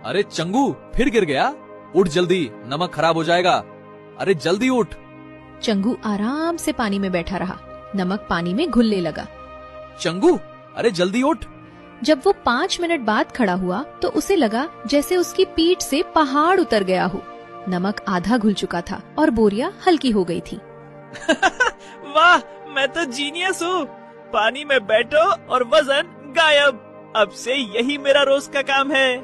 अरे चंगू, फिर गिर गया। उठ जल्दी, नमक खराब हो जाएगा। अरे जल्दी उठ। चंगू आराम से पानी में बैठा रहा। नमक पानी में घुलने लगा। चंगू, अरे जल्दी उठ। जब वो 5 मिनट बाद खड़ा हुआ तो उसे लगा जैसे उसकी पीठ से पहाड़ उतर गया हो। नमक आधा घुल चुका था और बोरियां हल्की हो गई थी। वाह, मैं तो जीनियस हूँ। पानी में बैठो और वजन गायब। अब से यही मेरा रोज का काम है।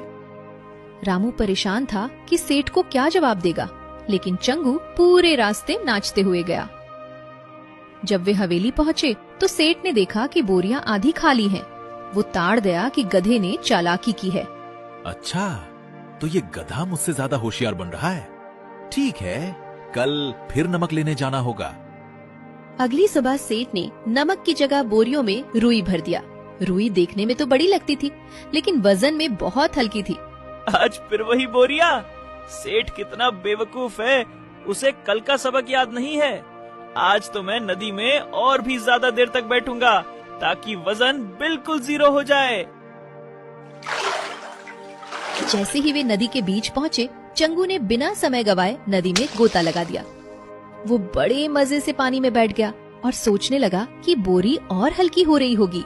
रामू परेशान था कि सेठ को क्या जवाब देगा, लेकिन चंगू पूरे रास्ते नाचते हुए गया। जब वे हवेली पहुँचे तो सेठ ने देखा कि बोरियां आधी खाली हैं। वो ताड़ गया कि गधे ने चालाकी की है। अच्छा, तो ये गधा मुझसे ज्यादा होशियार बन रहा है। ठीक है, कल फिर नमक लेने जाना होगा। अगली सुबह सेठ ने नमक की जगह बोरियों में रुई भर दिया। रुई देखने में तो बड़ी लगती थी, लेकिन वजन में बहुत हल्की थी। आज फिर वही बोरिया। सेठ कितना बेवकूफ है, उसे कल का सबक याद नहीं है। आज तो मैं नदी में और भी ज्यादा देर तक बैठूंगा ताकि वजन बिल्कुल 0 हो जाए। जैसे ही वे नदी के बीच पहुँचे, चंगू ने बिना समय गवाए नदी में गोता लगा दिया। वो बड़े मजे से पानी में बैठ गया और सोचने लगा कि बोरी और हल्की हो रही होगी।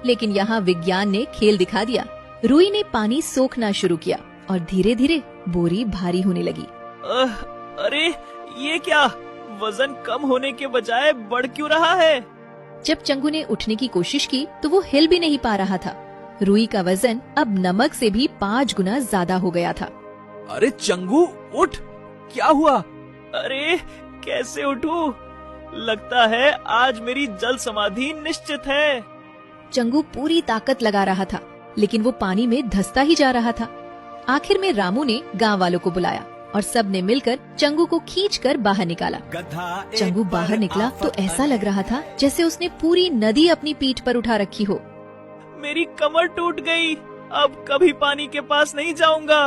लेकिन यहाँ विज्ञान ने खेल दिखा दिया। रुई ने पानी सोखना शुरू किया और धीरे धीरे बोरी भारी होने लगी। अरे ये क्या, वजन कम होने के बजाय बढ़ क्यों रहा है? जब चंगू ने उठने की कोशिश की तो वो हिल भी नहीं पा रहा था। रुई का वजन अब नमक से भी 5 गुना ज्यादा हो गया था। अरे चंगू, उठ, क्या हुआ? अरे कैसे उठूं? लगता है आज मेरी जल समाधि निश्चित है। चंगू पूरी ताकत लगा रहा था, लेकिन वो पानी में धंसता ही जा रहा था। आखिर में रामू ने गांव वालों को बुलाया और सब ने मिलकर चंगू को खींचकर बाहर निकाला। चंगू बाहर निकला तो ऐसा लग रहा था जैसे उसने पूरी नदी अपनी पीठ पर उठा रखी हो। मेरी कमर टूट गई। अब कभी पानी के पास नहीं जाऊंगा।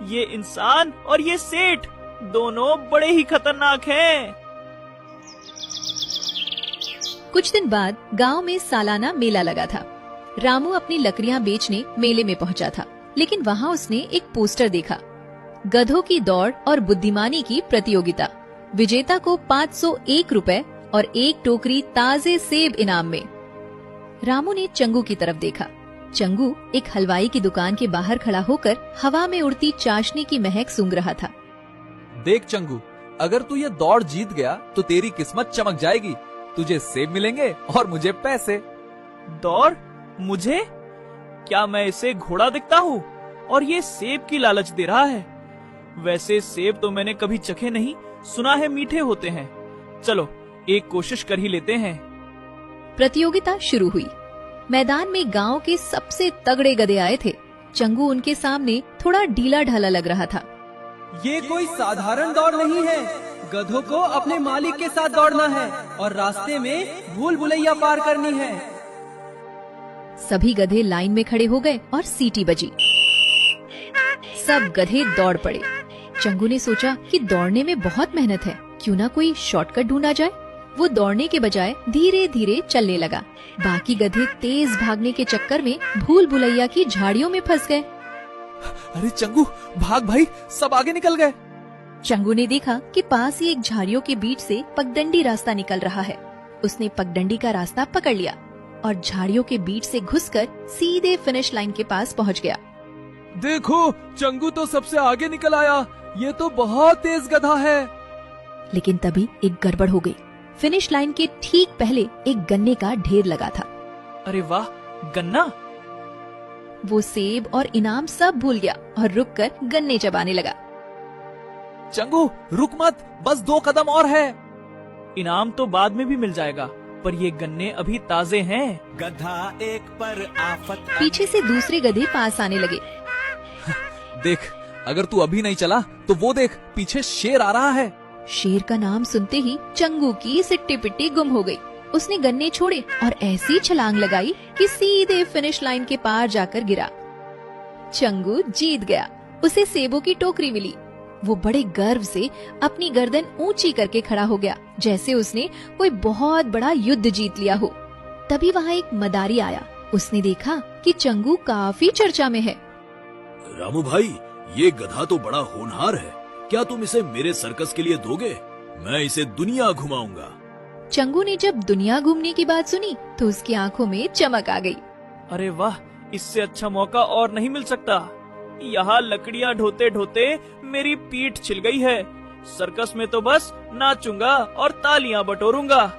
ये इंसान और ये सेठ दोनों बड़े ही खतरनाक हैं। कुछ दिन बाद गांव में सालाना मेला लगा था। रामू अपनी लकड़ियां बेचने मेले में पहुंचा था, लेकिन वहां उसने एक पोस्टर देखा। गधों की दौड़ और बुद्धिमानी की प्रतियोगिता। विजेता को 501 रुपए और 1 टोकरी ताजे सेब इनाम में। रामू ने चंगू की तरफ देखा। चंगू एक हलवाई की दुकान के बाहर खड़ा होकर हवा में उड़ती चाशनी की महक सूंघ रहा था। देख चंगू, अगर तू ये दौड़ जीत गया तो तेरी किस्मत चमक जाएगी। तुझे सेब मिलेंगे और मुझे पैसे। दौड़? मुझे? क्या मैं इसे घोड़ा दिखता हूँ और ये सेब की लालच दे रहा है? वैसे सेब तो मैंने कभी चखे नहीं, सुना है मीठे होते हैं। चलो एक कोशिश कर ही लेते हैं। प्रतियोगिता शुरू हुई। मैदान में गांव के सबसे तगड़े गधे आए थे। चंगू उनके सामने थोड़ा ढीला ढाला लग रहा था। ये कोई साधारण दौड़ नहीं है। गधों को अपने मालिक के साथ दौड़ना है और रास्ते में भूल भुलैया पार करनी है। सभी गधे लाइन में खड़े हो गए और सीटी बजी। सब गधे दौड़ पड़े। चंगू ने सोचा कि दौड़ने में बहुत मेहनत है, क्यों ना कोई शॉर्टकट ढूंढा जाए। वो दौड़ने के बजाय धीरे धीरे चलने लगा। बाकी गधे तेज भागने के चक्कर में भूल भुलैया की झाड़ियों में फंस गए। अरे चंगू, भाग भाई, सब आगे निकल गए। चंगू ने देखा कि पास ही एक झाड़ियों के बीच से पगडंडी रास्ता निकल रहा है। उसने पगडंडी का रास्ता पकड़ लिया और झाड़ियों के बीच से घुसकर सीधे फिनिश लाइन के पास पहुंच गया। देखो, चंगू तो सबसे आगे निकल आया। ये तो बहुत तेज गधा है। लेकिन तभी एक गड़बड़ हो गई। फिनिश लाइन के ठीक पहले एक गन्ने का ढेर लगा था। अरे वाह, गन्ना! वो सेब और इनाम सब भूल गया और रुककर गन्ने चबाने लगा। चंगू रुक मत, बस 2 कदम और है। इनाम तो बाद में भी मिल जाएगा, पर ये गन्ने अभी ताजे हैं। गधा एक पर आफत। पीछे से दूसरे गधे पास आने लगे। देख, अगर तू अभी नहीं चला तो वो देख, पीछे शेर आ रहा है। शेर का नाम सुनते ही चंगू की सिट्टी पिट्टी गुम हो गई। उसने गन्ने छोड़े और ऐसी छलांग लगाई कि सीधे फिनिश लाइन के पार जाकर गिरा। चंगू जीत गया। उसे सेबों की टोकरी मिली। वो बड़े गर्व से अपनी गर्दन ऊंची करके खड़ा हो गया, जैसे उसने कोई बहुत बड़ा युद्ध जीत लिया हो। तभी वहाँ एक मदारी आया। उसने देखा कि चंगू काफी चर्चा में है। रामू भाई, ये गधा तो बड़ा होनहार है, क्या तुम इसे मेरे सर्कस के लिए दोगे? मैं इसे दुनिया घुमाऊंगा। चंगू ने जब दुनिया घूमने की बात सुनी तो उसकी आंखों में चमक आ गई। अरे वाह, इससे अच्छा मौका और नहीं मिल सकता। यहाँ लकड़ियाँ ढोते ढोते मेरी पीठ छिल गई है। सर्कस में तो बस नाचूंगा और तालियां बटोरूंगा।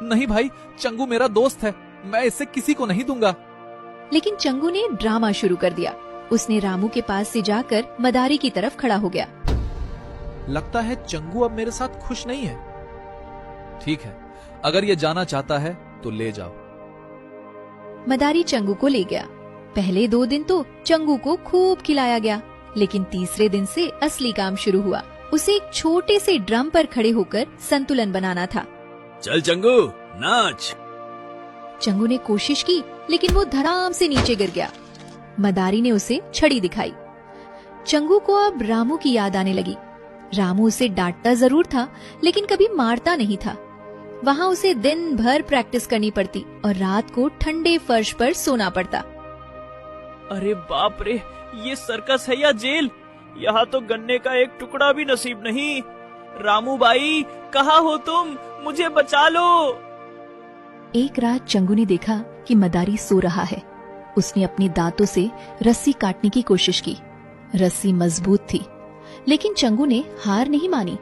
नहीं भाई, चंगू मेरा दोस्त है, मैं इसे किसी को नहीं दूंगा। लेकिन चंगू ने ड्रामा शुरू कर दिया। उसने रामू के पास से जाकर मदारी की तरफ खड़ा हो गया। लगता है चंगू अब मेरे साथ खुश नहीं है। ठीक है, अगर ये जाना चाहता है तो ले जाओ। मदारी चंगू को ले गया। पहले 2 दिन तो चंगू को खूब खिलाया गया, लेकिन तीसरे दिन से असली काम शुरू हुआ। उसे एक छोटे से ड्रम पर खड़े होकर संतुलन बनाना था। चल चंगू, नाच। चंगू ने कोशिश की, लेकिन वो धड़ाम से नीचे गिर गया। मदारी ने उसे छड़ी दिखाई। चंगू को अब रामू की याद आने लगी। रामू उसे डांटता जरूर था, लेकिन कभी मारता नहीं था। वहाँ उसे दिन भर प्रैक्टिस करनी पड़ती और रात को ठंडे फर्श पर सोना पड़ता। अरे बाप रे, ये सर्कस है या जेल? यहाँ तो गन्ने का एक टुकड़ा भी नसीब नहीं। रामू भाई, कहाँ हो तुम? मुझे बचा लो। एक रात चंगू ने देखा कि मदारी सो रहा है। उसने अपने दांतों से रस्सी काटने की कोशिश की। रस्सी मजबूत थी, लेकिन चंगू ने हार नहीं मानी।